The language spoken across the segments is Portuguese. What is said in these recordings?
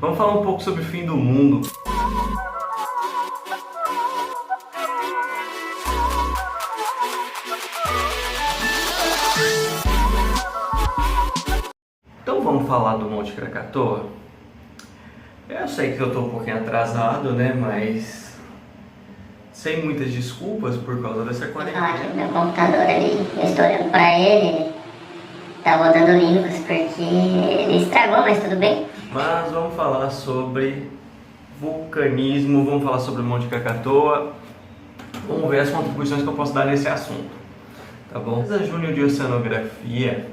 Vamos falar um pouco sobre o fim do mundo. Então vamos falar do Monte Krakatoa? Eu sei que eu tô um pouquinho atrasado, né, mas sem muitas desculpas por causa dessa Vou falar quarentena. aqui do meu computador ali, eu estou olhando pra ele, tá rodando Linux porque ele estragou, mas tudo bem. Mas vamos falar sobre vulcanismo, vamos falar sobre o Monte Krakatoa, vamos ver as contribuições que eu posso dar nesse assunto, tá bom? A Júnior de Oceanografia,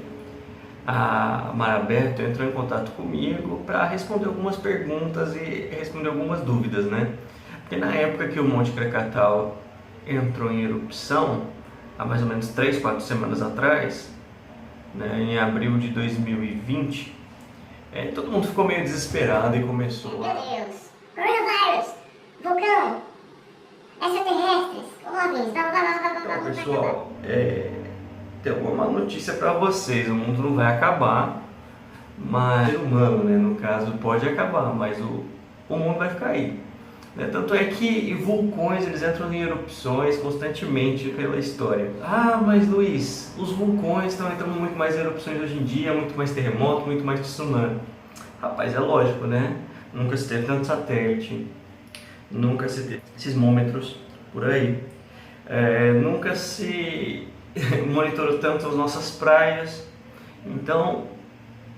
a Maraberto, entrou em contato comigo para responder algumas perguntas e responder algumas dúvidas, né? Porque na época que o Monte Krakatoa entrou em erupção, há mais ou menos 3, 4 semanas atrás, né, em abril de 2020, todo mundo ficou meio desesperado e começou Meu Deus, coronavírus, vulcão, extraterrestres, OVNIs, blá blá blá blá blá blá. Pessoal, tem alguma notícia para vocês, o mundo não vai acabar, mas o ser humano, né, no caso, pode acabar, mas o mundo vai ficar aí. Né? Tanto é que vulcões, eles entram em erupções constantemente pela história. Ah, mas Luiz, os vulcões estão entrando muito mais em erupções hoje em dia, muito mais terremoto, muito mais tsunami. Rapaz, é lógico, né? Nunca se teve tanto satélite, nunca se teve sismômetros por aí, nunca se monitorou tanto as nossas praias. Então,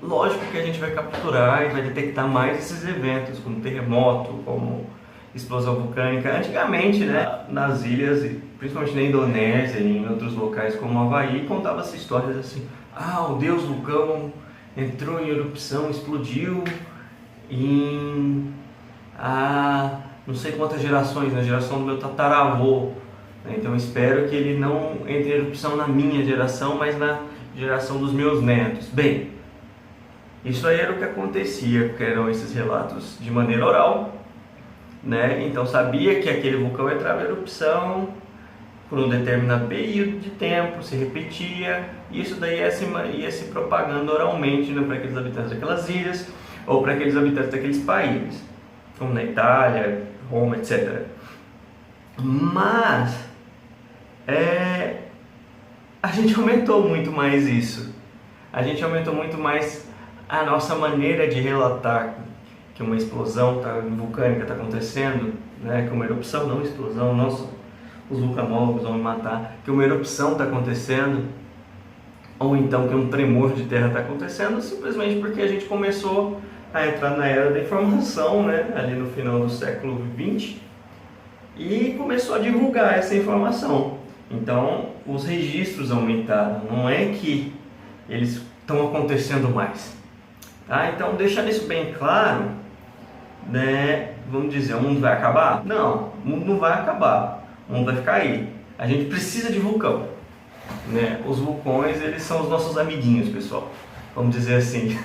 lógico que a gente vai capturar e vai detectar mais esses eventos, como terremoto, como explosão vulcânica. Antigamente, né, nas ilhas, principalmente na Indonésia e em outros locais como Havaí, contava-se histórias assim: ah, o deus vulcão entrou em erupção, explodiu em não sei quantas gerações, na geração do meu tataravô. Então espero que ele não entre em erupção na minha geração, mas na geração dos meus netos. Bem, isso aí era o que acontecia, porque eram esses relatos de maneira oral, né? Então sabia que aquele vulcão entrava em erupção por um determinado período de tempo, se repetia, e isso daí ia se propagando oralmente, né, para aqueles habitantes daquelas ilhas ou para aqueles habitantes daqueles países, como na Itália, Roma, etc. Mas a gente aumentou muito mais isso. A gente aumentou muito mais a nossa maneira de relatar que uma explosão vulcânica está acontecendo, né? Que uma erupção, não explosão, nossa, os vulcanólogos vão me matar, que uma erupção está acontecendo, ou então que um tremor de terra está acontecendo, simplesmente porque a gente começou a entrar na era da informação, né? Ali no final do século XX, e começou a divulgar essa informação. Então, os registros aumentaram, não é que eles estão acontecendo mais. Tá? Então, deixando isso bem claro, né, vamos dizer, o mundo vai acabar? Não, o mundo não vai acabar, o mundo vai ficar aí. A gente precisa de vulcão. Né? Os vulcões, eles são os nossos amiguinhos, pessoal. Vamos dizer assim.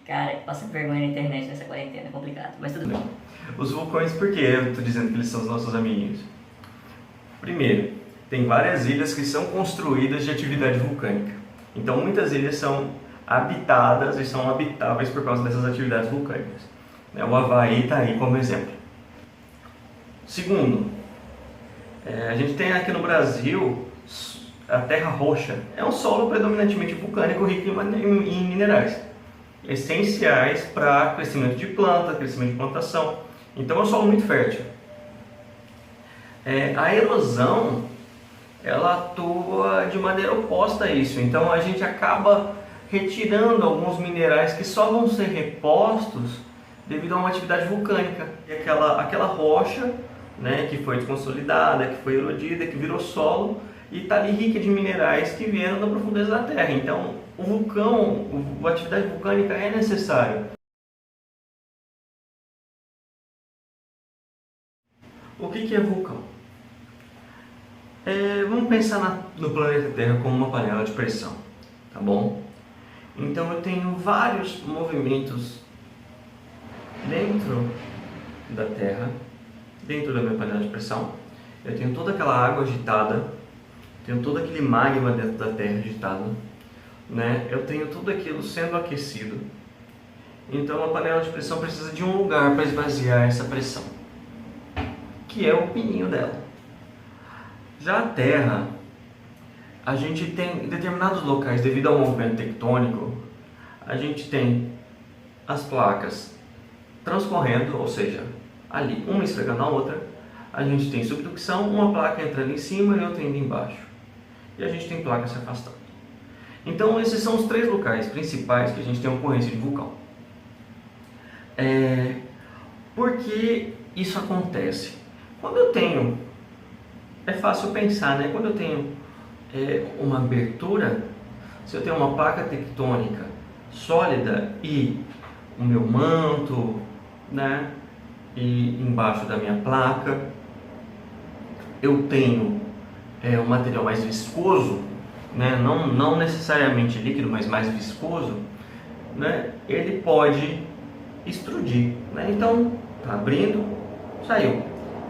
Cara, passa vergonha na internet nessa quarentena, é complicado, mas tudo bem. Os vulcões, por que eu estou dizendo que eles são os nossos amiguinhos? Primeiro, tem várias ilhas que são construídas de atividade vulcânica. Então, muitas ilhas são habitadas e são habitáveis por causa dessas atividades vulcânicas. O Havaí está aí como exemplo. Segundo, a gente tem aqui no Brasil a terra roxa. É um solo predominantemente vulcânico rico em minerais, essenciais para crescimento de planta, crescimento de plantação. Então é um solo muito fértil. A erosão, ela atua de maneira oposta a isso. Então a gente acaba retirando alguns minerais que só vão ser repostos devido a uma atividade vulcânica. E aquela rocha, né, que foi desconsolidada, que foi erodida, que virou solo e está ali rica de minerais que vieram da profundeza da Terra. Então o vulcão, a atividade vulcânica é necessária. O que é vulcão? Vamos pensar no planeta Terra como uma panela de pressão, tá bom? Então eu tenho vários movimentos dentro da Terra, dentro da minha panela de pressão. Eu tenho toda aquela água agitada, tenho todo aquele magma dentro da Terra agitado, né? Eu tenho tudo aquilo sendo aquecido Então a panela de pressão precisa de um lugar para esvaziar essa pressão, que é o pininho dela. Já a Terra, a gente tem em determinados locais, devido ao movimento tectônico, a gente tem as placas transcorrendo, ou seja, ali uma esfregando a outra. A gente tem subducção, uma placa entrando em cima e outra indo embaixo. E a gente tem placa se afastando. Então esses são os 3 locais principais que a gente tem ocorrência de vulcão. Por que isso acontece? Quando eu tenho, é fácil pensar, né? Quando eu tenho uma abertura, se eu tenho uma placa tectônica sólida e o meu manto, né? E embaixo da minha placa eu tenho um material mais viscoso, né? Não necessariamente líquido, mas mais viscoso, né? Ele pode extrudir, né? Então, tá abrindo, saiu.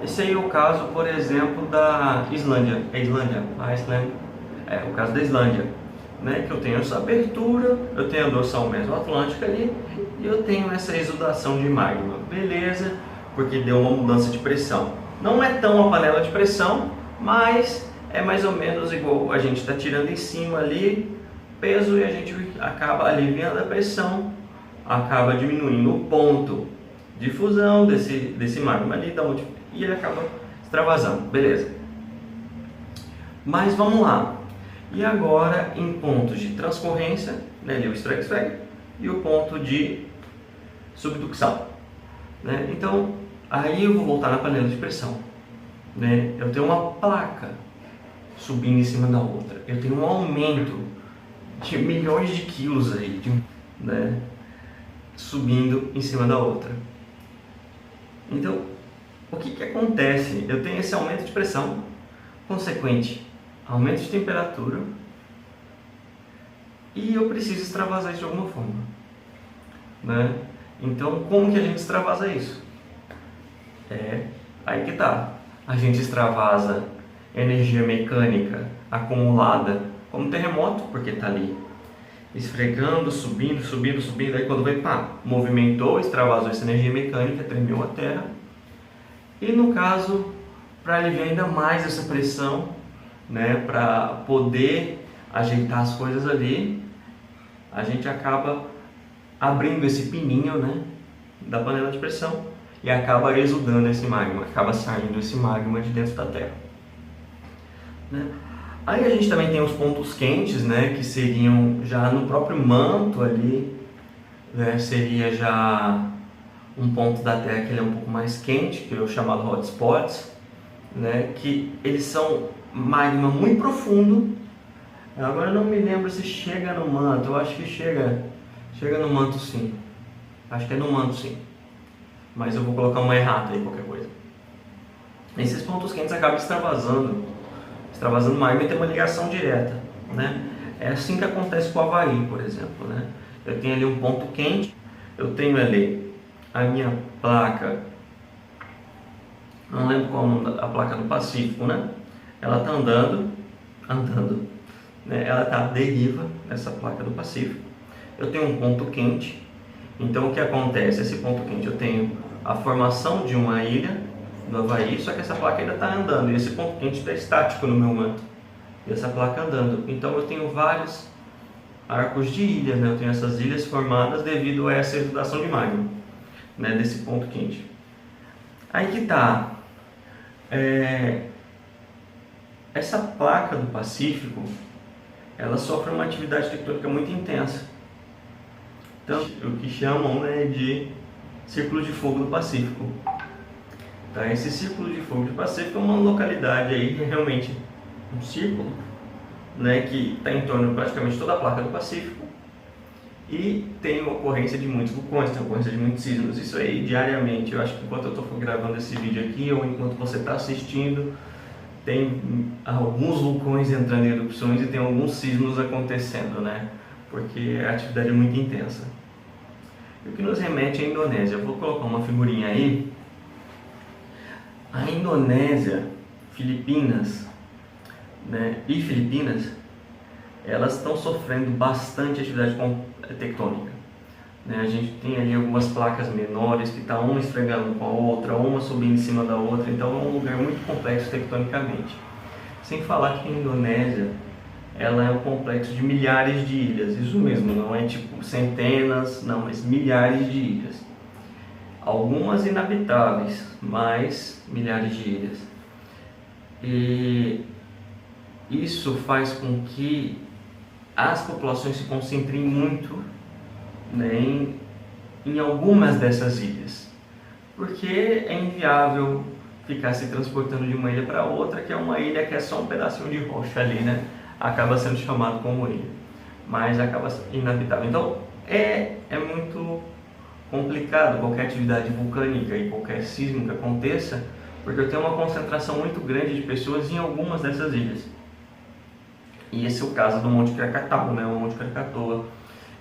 Esse aí é o caso, por exemplo, da Islândia. O caso da Islândia, né? Que eu tenho essa abertura, eu tenho a dorsal mesoatlântica ali e eu tenho essa exudação de magma. Beleza, porque deu uma mudança de pressão. Não é tão a panela de pressão, mas é mais ou menos igual a gente está tirando em cima ali peso e a gente acaba aliviando a pressão, acaba diminuindo o ponto de fusão desse magma ali e ele acaba extravasando, beleza. Mas vamos lá. E agora em pontos de transcorrência, né, ali o esfrega-esfrega, e o ponto de subducção, né? Então, aí eu vou voltar na panela de pressão, né? Eu tenho uma placa subindo em cima da outra, eu tenho um aumento de milhões de quilos aí, né, subindo em cima da outra. Então, o que acontece? Eu tenho esse aumento de pressão, consequente aumento de temperatura, e eu preciso extravasar isso de alguma forma, né? Então, como que a gente extravasa isso? Aí que tá. A gente extravasa energia mecânica acumulada como terremoto, porque está ali esfregando, subindo, aí quando vai, pá, movimentou, extravasou essa energia mecânica, tremeu a Terra. E no caso, para aliviar ainda mais essa pressão, né, para poder ajeitar as coisas ali, a gente acaba abrindo esse pininho, né, da panela de pressão e acaba exudando esse magma, acaba saindo esse magma de dentro da Terra, né? Aí a gente também tem os pontos quentes, né, que seriam já no próprio manto ali, né, seria já um ponto da Terra que ele é um pouco mais quente, que é o chamado hotspots, né, que eles são magma muito profundo. Agora eu não me lembro se chega no manto, eu acho que chega no manto sim, acho que é no manto sim, mas eu vou colocar uma errata aí, qualquer coisa. Esses pontos quentes acabam extravasando magma e tem uma ligação direta, né? É assim que acontece com o Havaí, por exemplo, né? Eu tenho ali um ponto quente, eu tenho ali a minha placa, não lembro qual é o nome da placa do Pacífico, né? Ela está andando, né? Ela está à deriva, essa placa do Pacífico. Eu tenho um ponto quente, então o que acontece? Esse ponto quente, eu tenho a formação de uma ilha no Havaí, só que essa placa ainda está andando e esse ponto quente está estático no meu manto e essa placa andando. Então eu tenho vários arcos de ilhas, né? Eu tenho essas ilhas formadas devido a essa exudação de magma, né, desse ponto quente. Aí que está, essa placa do Pacífico, ela sofre uma atividade tectônica muito intensa, então o que chamam, né, de Círculo de Fogo do Pacífico. Tá, esse Círculo de Fogo do Pacífico é uma localidade aí, realmente um círculo, né, que está em torno de praticamente toda a placa do Pacífico e tem ocorrência de muitos vulcões, tem ocorrência de muitos sismos. Isso aí diariamente, eu acho que enquanto eu estou gravando esse vídeo aqui ou enquanto você está assistindo, tem alguns vulcões entrando em erupções e tem alguns sismos acontecendo, né, porque a atividade é muito intensa. E o que nos remete à Indonésia, eu vou colocar uma figurinha aí. A Indonésia, Filipinas, né, e Filipinas, elas estão sofrendo bastante atividade tectônica, né? A gente tem ali algumas placas menores que está uma esfregando com a outra, uma subindo em cima da outra, então é um lugar muito complexo tectonicamente. Sem falar que a Indonésia, ela é um complexo de milhares de ilhas, isso mesmo, não é tipo centenas, não, mas milhares de ilhas. Algumas inabitáveis, mas milhares de ilhas. E isso faz com que as populações se concentrem muito, né, em algumas dessas ilhas, porque é inviável ficar se transportando de uma ilha para outra, que é uma ilha que é só um pedacinho de rocha ali, né? Acaba sendo chamado como ilha, mas acaba inabitável. Então é muito complicado qualquer atividade vulcânica e qualquer sismo que aconteça, porque eu tenho uma concentração muito grande de pessoas em algumas dessas ilhas. E esse é o caso do Monte Krakatoa, né? O Monte Krakatoa,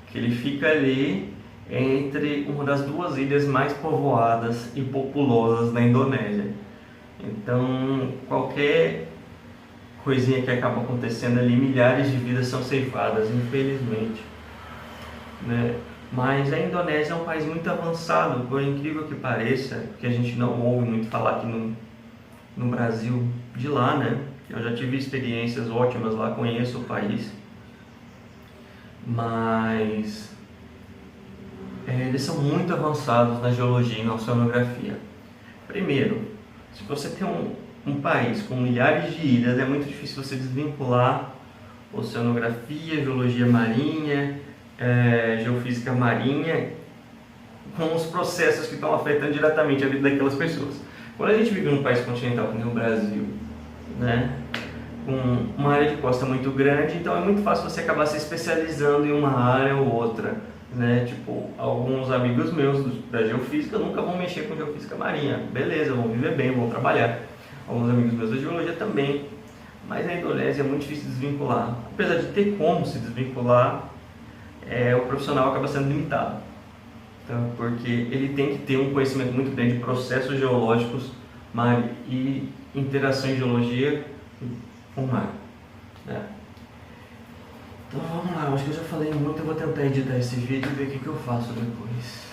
que ele fica ali entre uma das duas ilhas mais povoadas e populosas da Indonésia. Então, qualquer coisinha que acaba acontecendo ali, milhares de vidas são ceifadas, infelizmente, né? Mas a Indonésia é um país muito avançado, por incrível que pareça, que a gente não ouve muito falar aqui no Brasil de lá, né? Eu já tive experiências ótimas lá, conheço o país, mas eles são muito avançados na geologia e na oceanografia. Primeiro, se você tem um país com milhares de ilhas, é muito difícil você desvincular oceanografia, geologia marinha, geofísica marinha, com os processos que estão afetando diretamente a vida daquelas pessoas. Quando a gente vive num país continental como o Brasil, né, com uma área de costa muito grande, então é muito fácil você acabar se especializando em uma área ou outra, né? Tipo, alguns amigos meus da geofísica nunca vão mexer com geofísica marinha, beleza, vão viver bem, vão trabalhar. Alguns amigos meus da geologia também, mas a Indonésia é muito difícil de desvincular. Apesar de ter como se desvincular, o profissional acaba sendo limitado, então, porque ele tem que ter um conhecimento muito grande de processos geológicos e interação em geologia com o mar, né? Então vamos lá, acho que eu já falei muito, eu vou tentar editar esse vídeo e ver o que eu faço depois.